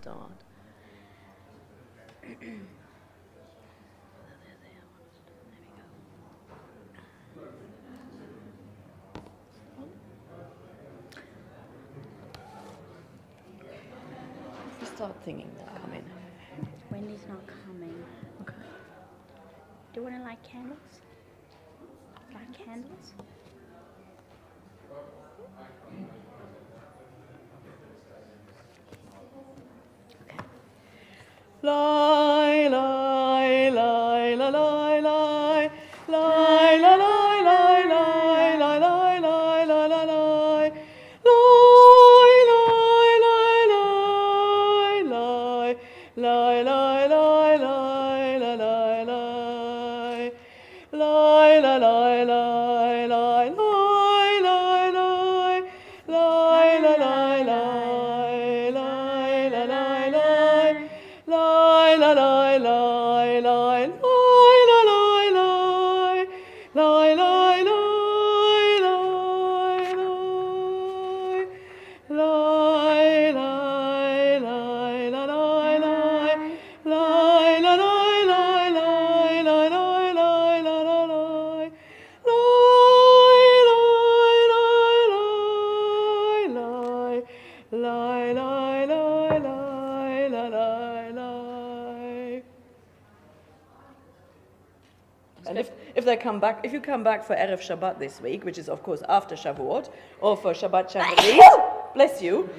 start. Start thinking they'll come in. Wendy's not coming. Okay. Do you want to light candles? Light candles? Okay. Lie, lie, lie, lie, lie, lie, lie, lie, lie, lie, lie, lie, lie, lie, lie, lie, lie. Lie, lie, lie, lie, lie, lie, lie. Lie, lie, lie, lie, lie, lie, lie, lie. Lie, lie, lie, lie, lie, lie, lie, lie. Lie, lie, lie, lie, lie, lie, lie, lie. Lie, lie, lie, lie. Lie, lie, lie, lie, lie, lie. Lie, lie, lie, lie, lie, lie, lie, lie, lie, lie, lie. Lie, lie, lie, lie, lie, lie, lie, lie, lie. And if they come back, if you come back for Erev Shabbat this week, which is of course after Shavuot, or for Shabbat Shabbat, bless you,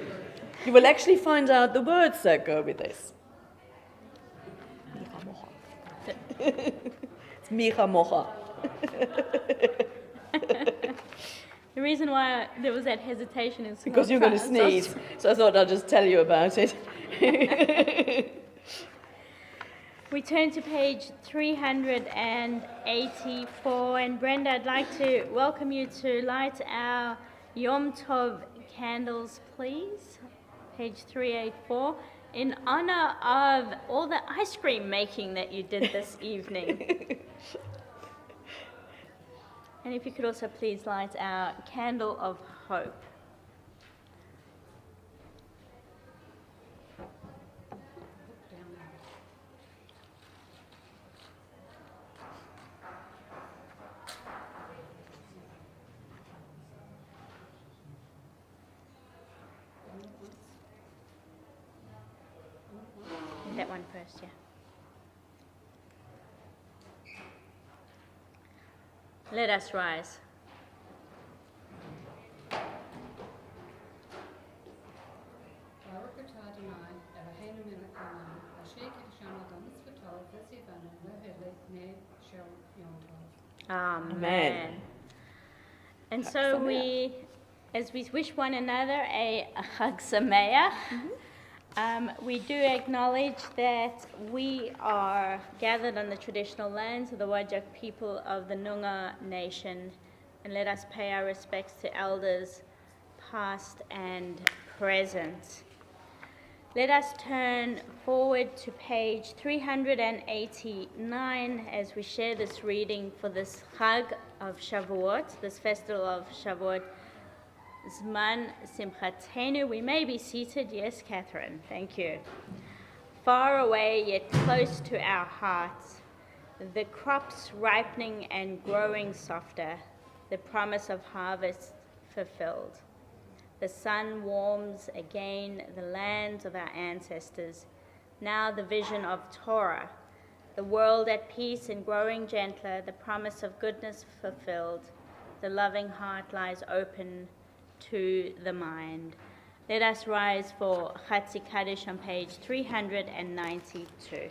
you will actually find out the words that go with this. It's Micha Mocha. The reason why there was that hesitation is Because you're going to sneeze, so I thought I'll just tell you about it. We turn to page 384, and Brenda, I'd like to welcome you to light our Yom Tov candles, please. Page 384, in honor of all the ice cream making that you did this evening. And if you could also please light our candle of hope. That one first, yeah. Let us rise. Amen. And so we, as we wish one another a Chag Sameach, we do acknowledge that we are gathered on the traditional lands of the Wajak people of the Noongar Nation, and let us pay our respects to elders past and present. Let us turn forward to page 389 as we share this reading for this Chag of Shavuot, this festival of Shavuot. Zman Simchatenu. We may be seated. Yes, Catherine. Thank you. Far away, yet close to our hearts. The crops ripening and growing softer. The promise of harvest fulfilled. The sun warms again the lands of our ancestors. Now the vision of Torah. The world at peace and growing gentler. The promise of goodness fulfilled. The loving heart lies open to the mind. Let us rise for Chatzi Kaddish on page 392.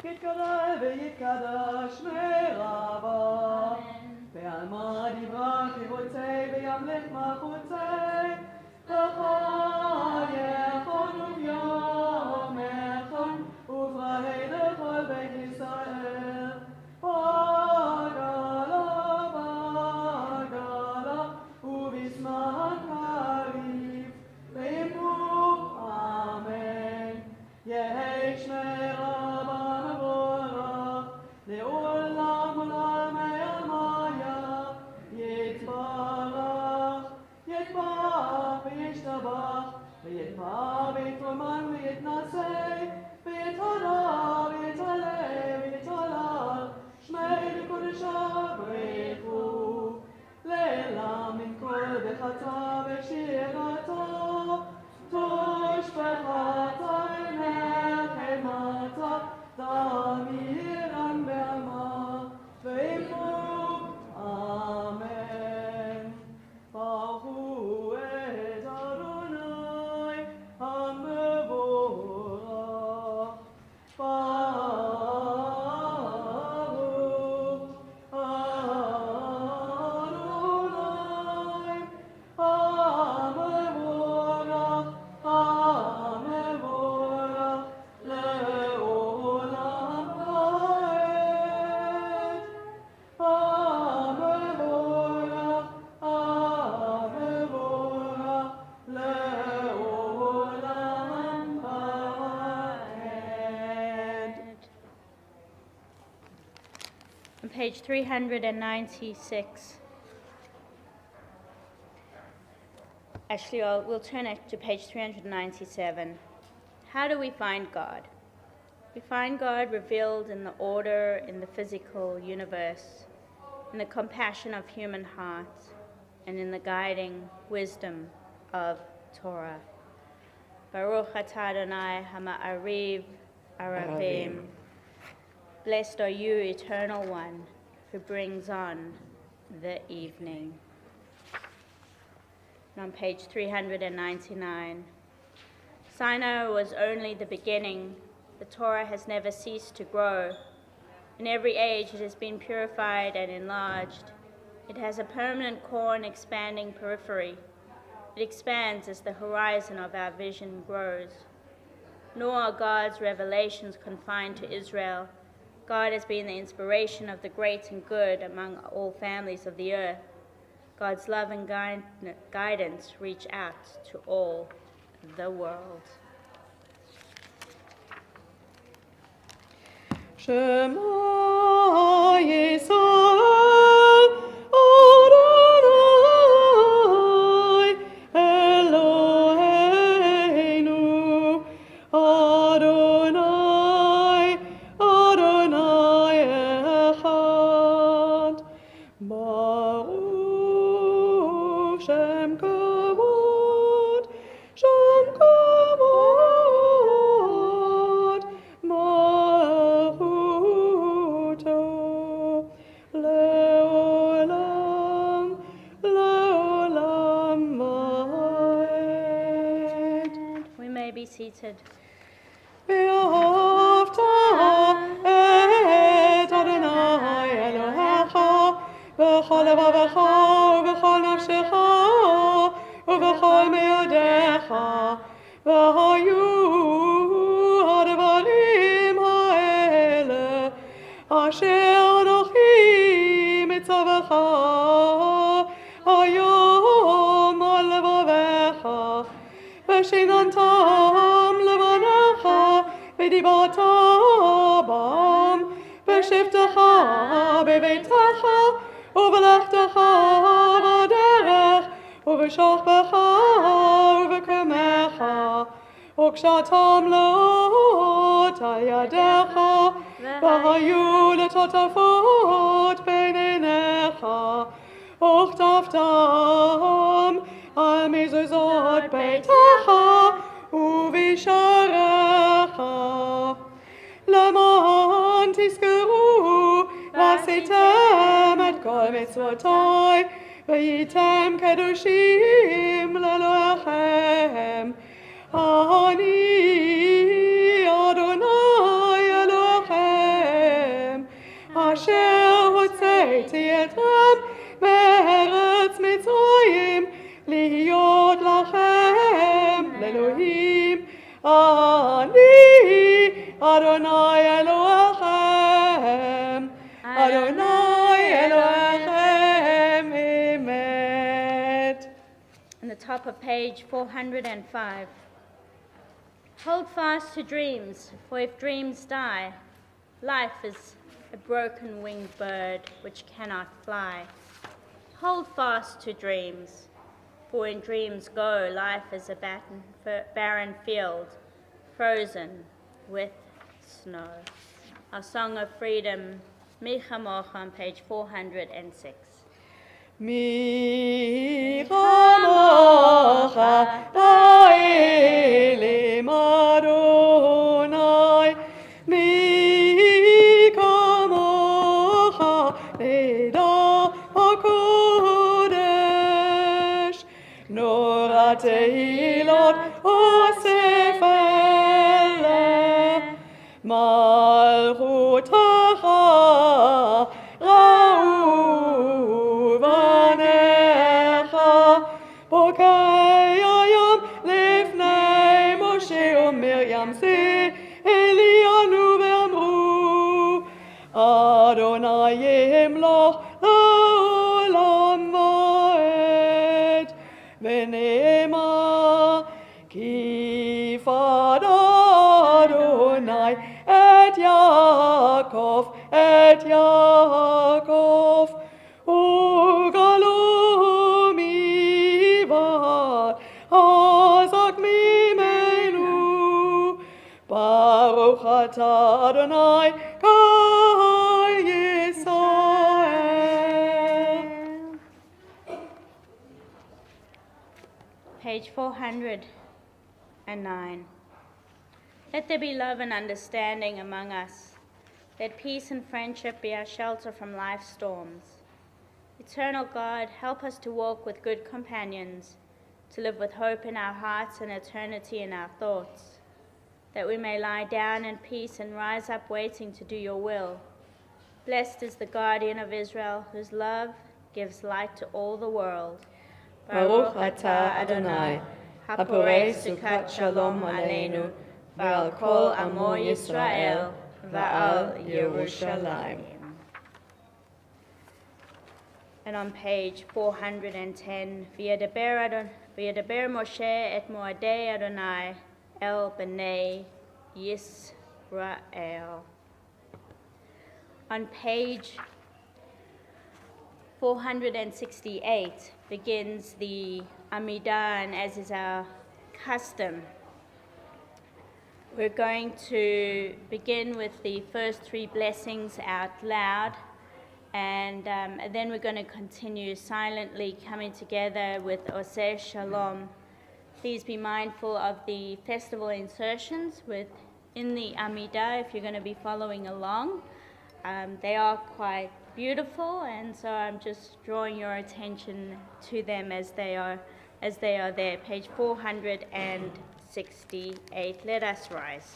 יתגדל ויתקדש מרבה, ועל מה דיברה קיבוצי וימלך מחוצי, בחייכון וביומכון, ובראי לכל בית ישראל. בגלה, בגלה, ובזמן קריב, ואמרו אמן. יהי שמי רבה מבורך, לעולם עולמי עלמיה, יתברך, יתברך. Bechata v'shirata, Tosh bechata nechemata, Damiran be'ama, Ve'imru, Amen. Baruch et Adonai, HaMevorach. Baruch Adonai, HaMevorach, HaMevorach, le'olam va'ed. HaMevorach, HaMevorach, le'olam va'ed. On page 396. Actually, we'll turn it to page 397. How do we find God? We find God revealed in the order in the physical universe, in the compassion of human hearts, and in the guiding wisdom of Torah. Baruch atah Adonai hama'ariv aravim. Blessed are you, Eternal One, who brings on the evening. And on page 399, Sinai was only the beginning. The Torah has never ceased to grow. In every age it has been purified and enlarged. It has a permanent core and expanding periphery. It expands as the horizon of our vision grows. Nor are God's revelations confined to Israel. God has been the inspiration of the great and good among all families of the earth. God's love and guidance reach out to all the world. Shema Yisrael, Adonai, Eloheinu, Adonai, Adonai Echad. Baruch Shem Kavod, Shem Kavod, Malchuto, Leolam, Leolam Vaed. We may be seated. ואהבת את אדוני אלוהיך בכל לבבך ובכל נפשך ובכל מאודיך, והיו הדברים האלה אשר אנוכי מצווך היום על לבביך, ושיננתם לבניך ודיברת בם בשבתך בביתך ובלכתך בדרך ובשוכבך ובקומך וכשאתם לאות על ידך והיו לטוטפות בין עיניך וכתבתם על מזוזות ביתך ובשעריך, למען תזכרו ועשיתם את כל מצוותיי והייתם קדושים לאלוהיכם. אני אדוני אלוהיכם אשר הוצאתי אתכם מארץ מצרים להיות לכם לאלוהים. אני אדוני אלוהיכם, אדוני אלוהיכם אמת. On the top of page 405. Hold fast to dreams, for if dreams die, life is a broken winged bird which cannot fly. Hold fast to dreams, for when dreams go, life is a barren field, frozen with snow. Our Song of Freedom, Mi Chamocha, on page 406. מי כמוך באלים אדוני, מי כמוך לידע הקודש, נורא תהילות אוסף אלה, מלכותך ראו בניך, בוקי הים לפני משה ומרים צאלינו ואמרו, אדוני ימלוך לעולם ועד, ונאמר כי פד אדוני את יעקב, את יעקב, וגלו מבעד חזק ממנו, ברוך אתה אדוני כל ישראל. Page 409. Let there be love and understanding among us. Let peace and friendship be our shelter from life's storms. Eternal God, help us to walk with good companions, to live with hope in our hearts and eternity in our thoughts, that we may lie down in peace and rise up waiting to do your will. Blessed is the guardian of Israel, whose love gives light to all the world. Baruch atah Adonai, haporei sukat shalom aleinu, ועל כל עמו ישראל, ועל ירושלים. And on page 410, וידבר משה את מועדי אדוני אל בני Yisrael. On page 468 begins the Amidah, and as is our custom, we're going to begin with the first three blessings out loud, and then we're going to continue silently coming together with Oseh Shalom. Please be mindful of the festival insertions within the Amidah if you're going to be following along. They are quite beautiful, and so I'm just drawing your attention to them as they are there. Page 468. Let us rise.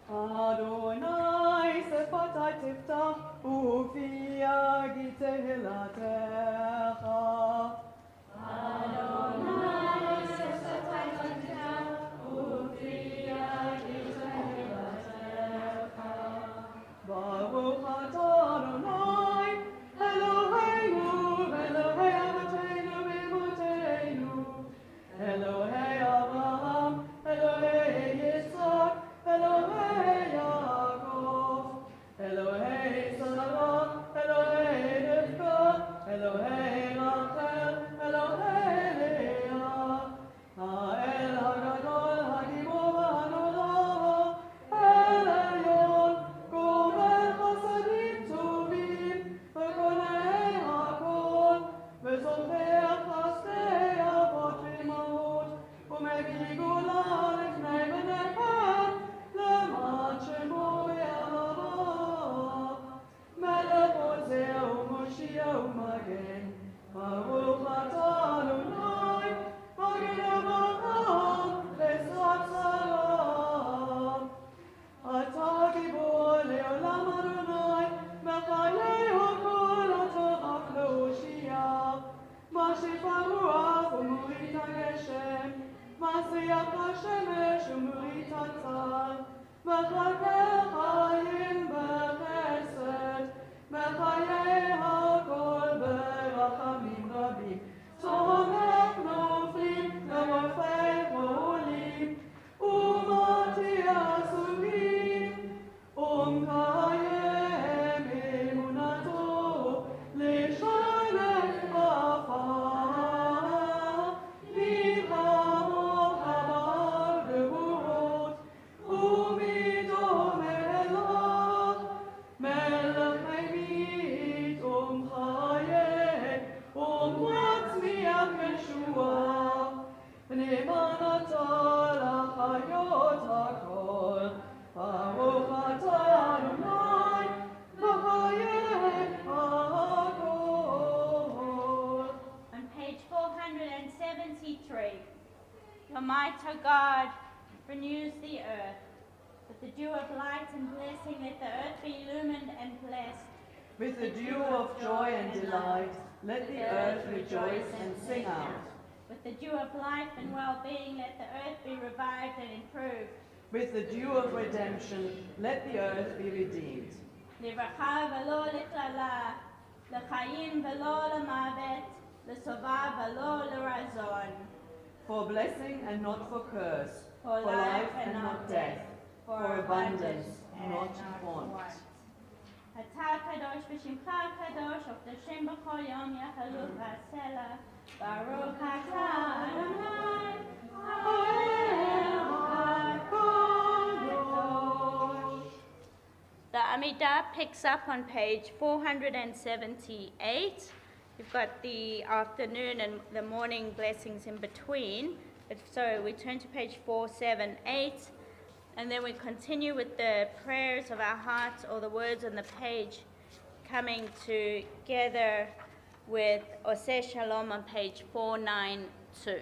Adonai sefatai tiftach ufi yagi tehillatcha. Adonai sefatai tiftach ufi yagi tehillatcha. Baruch atah Adonai Eloheinu Elohei Avotenu v'Imotenu, Elohei Abraham, Elohei Yitzchak, Elohei Yaakov, Elohei Sarah, Elohei Rivka, Elohei Rachel, Elohei Leah, Ha'el HaGadol, HaGibor HaNorah, El Elyon, Gomel Chasadim Tovim, V'konei HaKol, V'zocher Chasdei Avot V'imahot, U'mebיא גאולה לפני בניכם, למען שמו ויאהבה. מלך עוזר ומושיע ומגן, ברוך אתה אדוני, מגן אברהם לשרת שריו. אתה גיבור לעולם אדוני, מחיי הכל אתה רק להושיע. משיב הרוח ומוריד הגשם, מזריח השמש ומוריד הצל, מחכה חיים בחסד, מחיי הכל ברחמים רבים. צומח נופלים לרופא חולים, ומרתיע סוגים, ומקיים אמונתו לשלם עפר. מלחמות הבעל גבורות, ומדום אליו for might, O God, renews the earth. With the dew of light and blessing, let the earth be illumined and blessed. With the dew of joy and delight, let the earth rejoice and sing out. With the dew of life and well-being, let the earth be revived and improved. With the dew of redemption, let the earth be redeemed. לברכה ולא לקללה, לחיים ולא למוות, לטובה ולא לרזון. For blessing and not for curse, For life and not death, for abundance, not want. אתה קדוש ושמך קדוש, וקדושים בכל יום יחלו בסלע. ברוך אתה אדוני, האלוהים הקדוש. The Amidah picks up on page 478. You've got the afternoon and the morning blessings in between. So we turn to page 478. And then we continue with the prayers of our hearts, or the words on the page, coming together with Oseh Shalom on page 492.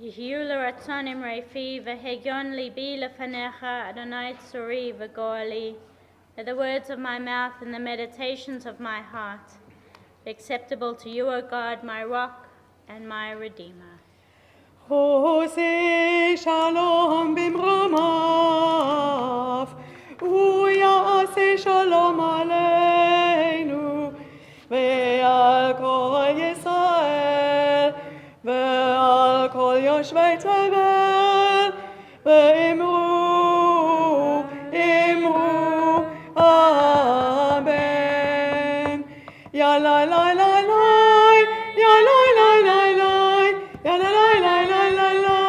יהיו לרצון אמרי והגיון ליבי לפניך, אדוני צורי וגואלי. May the words of my mouth and the meditations of my heart be acceptable to you, O God, my rock and my redeemer. Oseh Shalom bimramav, uyaseh Shalom aleinu, ve'al kol Yisrael, ve'al kol yoshvei tevel, ve'imru, imru, amen. Ya la la la la, ya la la la la, ya la la la la la la,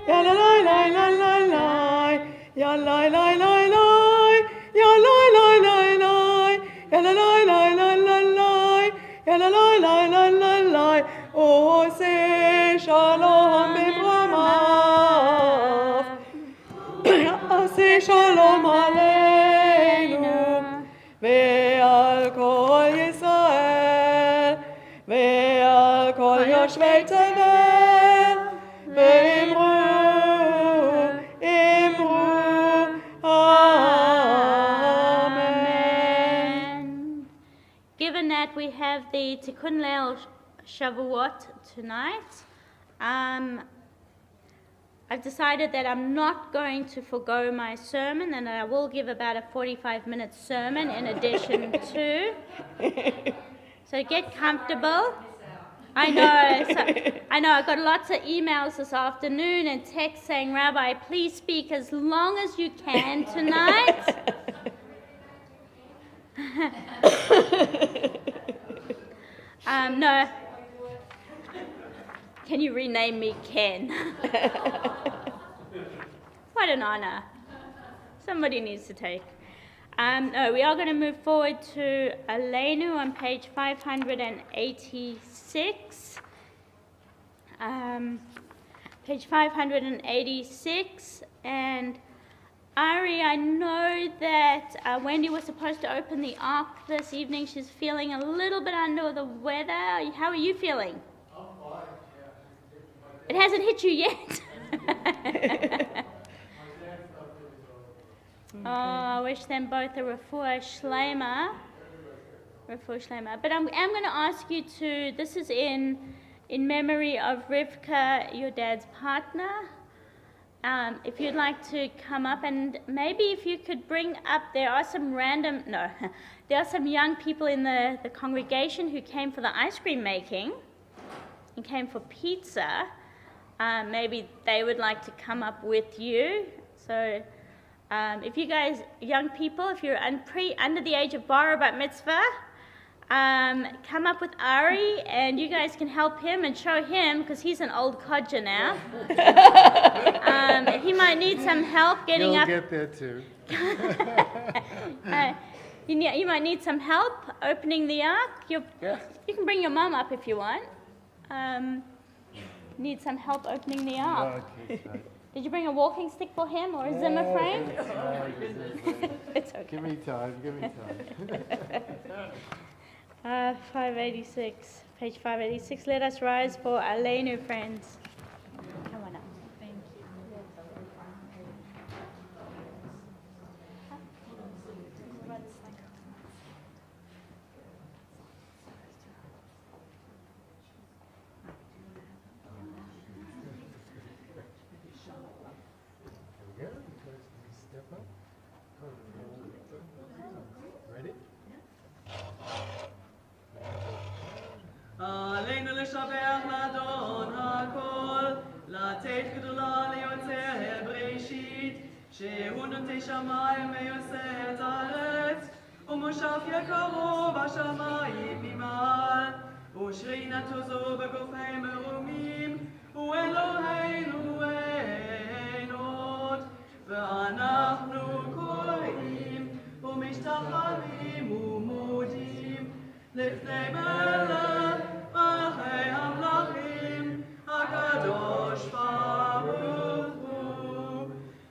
ya la la la la la la, ya la la la la, ya la la la la, ya la la la la la la, ya la la la la la la. Oseh Shalom bimramav, Oseh Shalom aleinu, ve'al kol Yisrael, ve'al kol yoshvei tevel, ve'imru, imru, amen. Given that we have the Tikkun Leil Shavuot tonight, I've decided that I'm not going to forgo my sermon, and I will give about a 45-minute sermon in addition to. So get comfortable. I know. I know. I got lots of emails this afternoon and texts saying, Rabbi, please speak as long as you can tonight. No. Can you rename me Ken? What an honor. Somebody needs to take. No, we are going to move forward to Aleinu on page 586. Page 586. And Ari, I know that Wendy was supposed to open the ark this evening. She's feeling a little bit under the weather. How are you feeling? I'm fine, yeah. It hasn't hit you yet. Oh, I wish them both a refuah shlema. Refuah shlema. But I'm going to ask you to, this is in memory of Rivka, your dad's partner. If you'd like to come up, and maybe if you could bring up, there are some young people in the congregation who came for the ice cream making and came for pizza. Maybe they would like to come up with you. So if you guys, young people, if you're under the age of bar bat mitzvah, come up with Ari, and you guys can help him and show him, because he's an old codger now. He might need some help getting up. You'll get there too. You might need some help opening the ark. You can bring your mom up if you want. Need some help opening the ark. Did you bring a walking stick for him or a Zimmer frame? It's okay. Give me time. 586, page 586. Let us rise for Aleinu, friends. Come on up. Thank you. Step up. Ready? עלינו לשבח לאדון הכל, לתת גדולה ליוצר בראשית, שהוא נוטה שמיים ויוצר את הארץ, ומושב יקרו בשמיים ממעל, ושרינתו זו בגופי מרומים, הוא אלוהינו אין עוד, ואנחנו קוראים ומשתחווים ומודים לפני מלך מלכי המלכים הקדוש ברוך הוא,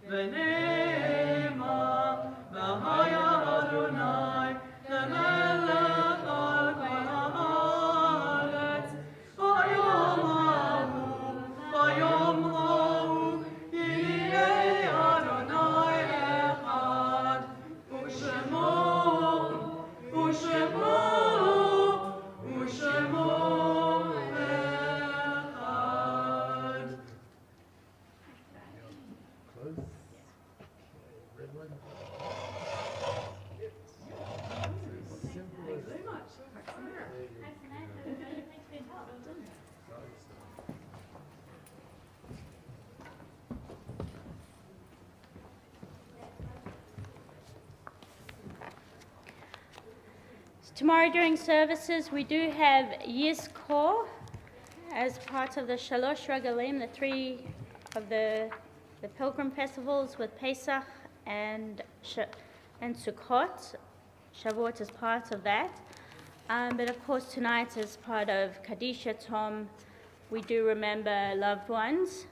ונאמר והיה אדוני למלך על כל הארץ, ביום ההוא יהיה אדוני אחד, ושמו אחד. Close. Red one. Simple as Very much. Tomorrow during services, we do have Yizkor as part of the Shalosh Regalim, the three of the pilgrim festivals with Pesach and Sukkot. Shavuot is part of that. But of course tonight, as part of Kadisha Tom, we do remember loved ones.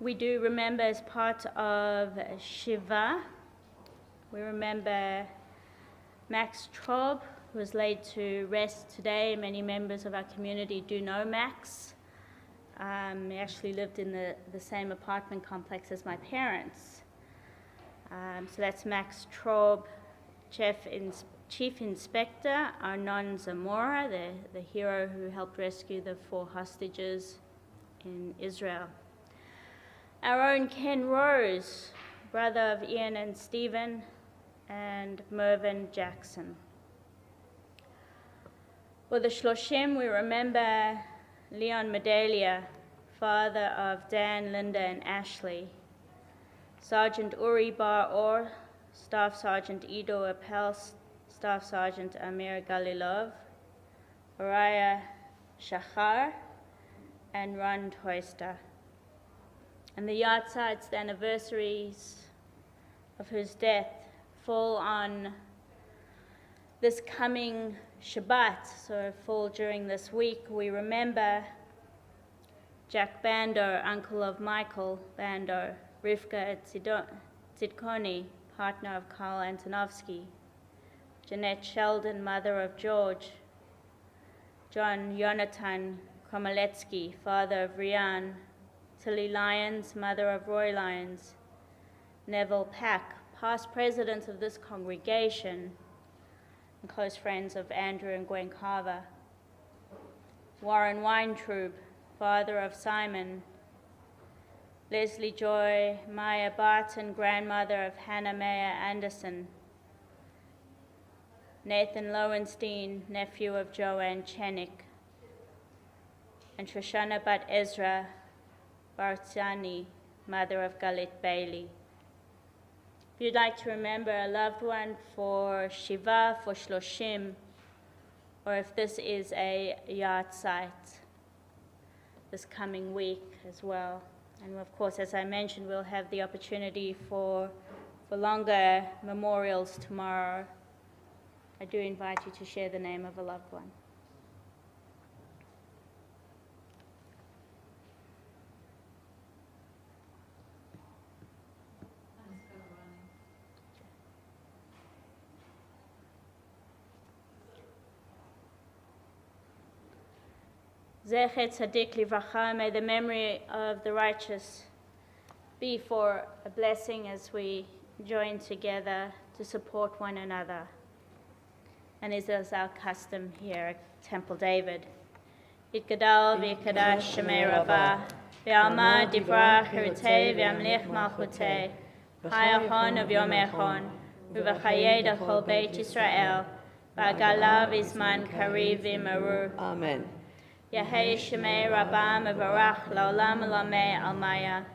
We do remember as part of Shiva. We remember Max Traub, who was laid to rest today. Many members of our community do know Max. He actually lived in the same apartment complex as my parents. So that's Max Traub, Chief Inspector Arnon Zamora, the hero who helped rescue the 4 hostages in Israel. Our own Ken Rose, brother of Ian and Stephen, and Mervyn Jackson. For the Shloshim, we remember Leon Medalia, father of Dan, Linda, and Ashley. Sergeant Uri Bar Or, Staff Sergeant Ido Appel, Staff Sergeant Amir Galilov, Araya Shachar, and Ron Toyster. And the Yahrzeits, the anniversaries of whose death, fall on this coming Shabbat, so fall during this week. We remember Jack Bando, uncle of Michael Bando, Rivka Tzidkoni, partner of Karl Antonovsky, Jeanette Sheldon, mother of George, John Yonatan Kromaletsky, father of Rian, Tilly Lyons, mother of Roy Lyons, Neville Pack, past president of this congregation, and close friends of Andrew and Gwen Carver, Warren Weintraub, father of Simon, Leslie Joy, Maya Barton, grandmother of Hannah Mayer Anderson, Nathan Lowenstein, nephew of Joanne Chenik, and Shoshana Bat Ezra Barzani, mother of Galit Bailey. If you'd like to remember a loved one for Shiva, for Shloshim, or if this is a Yahrzeit this coming week as well. And of course, as I mentioned, we'll have the opportunity for longer memorials tomorrow. I do invite you to share the name of a loved one. Zecher Tzadik Livracha, may the memory of the righteous be for a blessing as we join together to support one another. And as is our custom here at Temple David. Yitgadal v'yikadash Shemei Rabbah, v'alma divrach hirutei v'yamlich malchutei, hayachon of Yom Echon, v'v'chayei d'chol Beit Yisrael, v'agala v'izman kariv v'yimaru. Amen. Yahei Shemei Rabbah mevarach la'olam lamei almaya,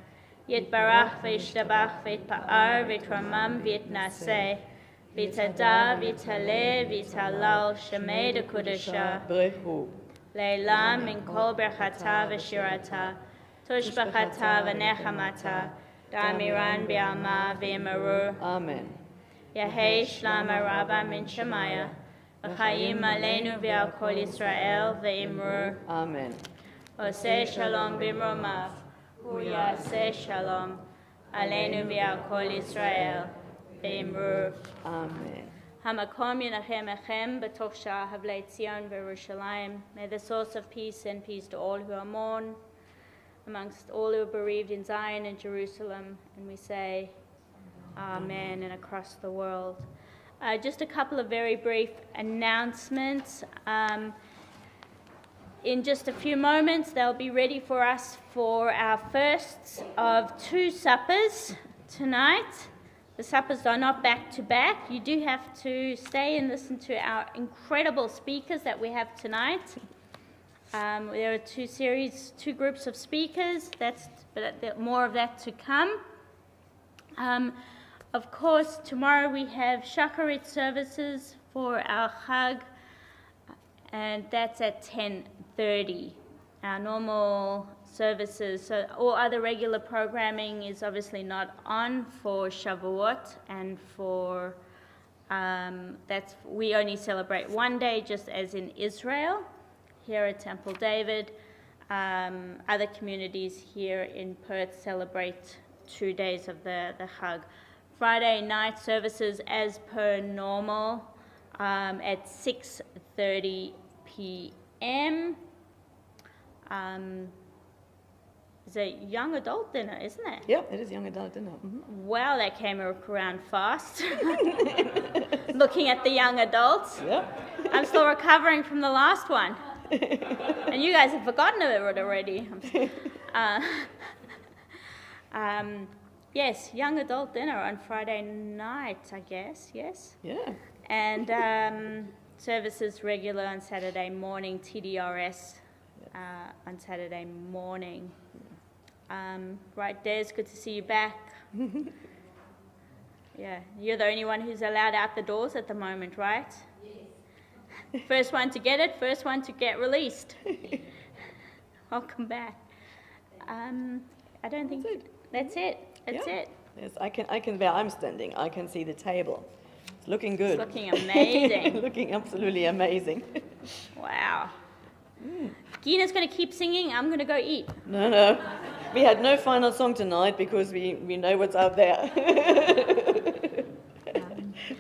yitbarach v'yishtabach v'yitpa'ar v'yitramam v'yitnaseh, v'yitada v'yitaleh v'yitalal Shemei d'Kudashah, Brechu. Leilam min kol berchata v'shirata, tushbachata v'nechamata, damiran b'alma v'yimaru. Amen. Yahei Shlama Rabba min Shemaya, v'chayim aleinu v'al kol Yisrael v'imru. Amen. Oseh shalom b'mromav, hu yaseh shalom, aleinu v'al kol Yisrael v'imru. Amen. Hamakom Yenachem Echem b'toch shah havlei Tzion v'Yerushalayim. May the source of peace send peace to all who are mourn, amongst all who are bereaved in Zion and Jerusalem. And we say, Amen, and across the world. Just a couple of very brief announcements. In just a few moments, they'll be ready for us for our first of two suppers tonight. The suppers are not back to back. You do have to stay and listen to our incredible speakers that we have tonight. There are two groups of speakers. But more of that to come. Of course, tomorrow we have Shacharit services for our Chag, and that's at 10:30. Our normal services, so all other regular programming is obviously not on for Shavuot, and for we only celebrate one day, just as in Israel here at Temple David. Other communities here in Perth celebrate 2 days of the Chag. Friday night services as per normal at 6:30 p.m. It's a young adult dinner, isn't it? Yep, it is young adult dinner. Mm-hmm. Wow, that came around fast. Looking at the young adults. Yep. I'm still recovering from the last one. And you guys have forgotten about it already. Yes, young adult dinner on Friday night, I guess, yes? Yeah. And services regular on Saturday morning, TDRS on Saturday morning. Right, Des, good to see you back. Yeah, you're the only one who's allowed out the doors at the moment, right? Yes. First one to get it, first one to get released. Welcome back. I don't think that's it. That's it. Yes, I can where I'm standing, I can see the table. It's looking good. It's looking amazing. Looking absolutely amazing. Wow. Gina's going to keep singing. I'm going to go eat. No. We had no final song tonight because we know what's out there.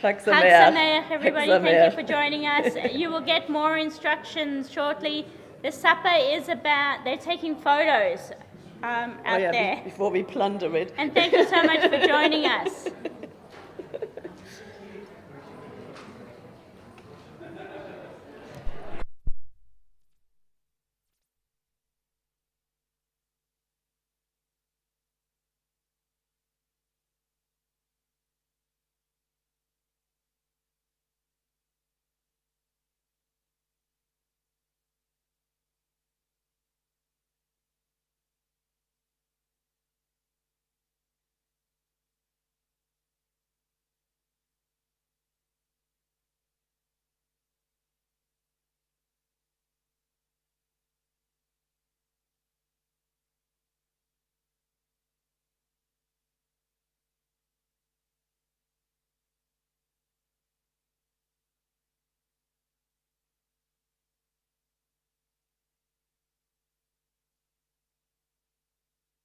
Chag Sameach, everybody. Thank you for joining us. You will get more instructions shortly. The supper is about, they're taking photos out there. Before we plunder it. And thank you so much for joining us.